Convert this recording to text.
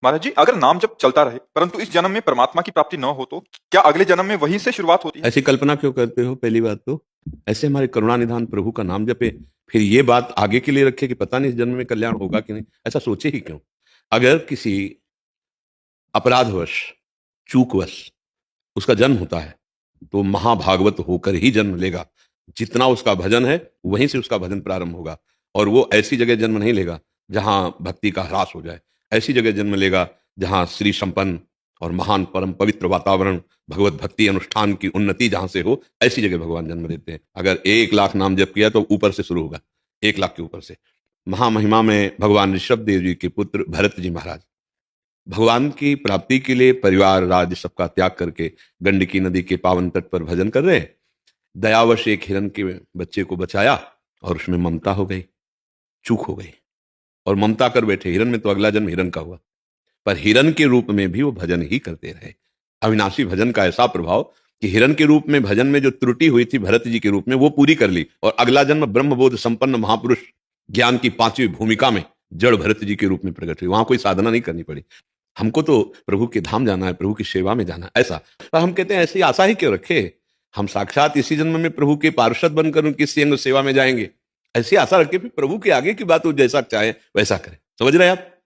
महाराज जी, अगर नाम जब चलता रहे परंतु इस जन्म में परमात्मा की प्राप्ति न हो तो क्या अगले जन्म में वहीं से शुरुआत होती है? ऐसी कल्पना क्यों करते हो? पहली बात तो ऐसे हमारे करुणा निधान प्रभु का नाम जपे, फिर ये बात आगे के लिए रखे कि पता नहीं इस जन्म में कल्याण होगा कि नहीं, ऐसा सोचे ही क्यों? अगर किसी अपराधवश, चूकवश उसका जन्म होता है तो महाभागवत होकर ही जन्म लेगा। जितना उसका भजन है वहीं से उसका भजन प्रारंभ होगा। और वो ऐसी जगह जन्म नहीं लेगा जहां भक्ति का ह्रास हो जाए, ऐसी जगह जन्म लेगा जहां श्री संपन्न और महान परम पवित्र वातावरण, भगवत भक्ति अनुष्ठान की उन्नति जहां से हो, ऐसी जगह भगवान जन्म लेते हैं। अगर 1 लाख नाम जप किया तो ऊपर से शुरू होगा, 1 लाख के ऊपर से। महामहिमा में भगवान ऋषभ देव जी के पुत्र भरत जी महाराज भगवान की प्राप्ति के लिए परिवार राज्य सबका त्याग करके गंडकी नदी के पावन तट पर भजन कर रहे हैं। दयावश एक हिरन के बच्चे को बचाया और उसमें ममता हो गई, चूक हो गई और ममता कर बैठे। हिरन में तो अगला जन्म हिरन का हुआ, पर हिरन के रूप में भी वो भजन ही करते रहे। अविनाशी भजन का ऐसा प्रभाव कि हिरन के रूप में भजन में जो त्रुटि हुई थी भरत जी के रूप में, वो पूरी कर ली और अगला जन्म ब्रह्मबोध संपन्न महापुरुष ज्ञान की 5वीं भूमिका में जड़ भरत जी के रूप में प्रकट हुई। वहां कोई साधना नहीं करनी पड़ी। हमको तो प्रभु के धाम जाना है, प्रभु की सेवा में जाना है, ऐसा। पर हम कहते हैं ऐसी आशा ही क्यों रखे? हम साक्षात इसी जन्म में प्रभु के पार्षद बनकर उनकी संग सेवा में जाएंगे। ऐसी आशा रखे, फिर प्रभु के आगे की बात वो जैसा चाहे वैसा करें। समझ रहे हैं आप?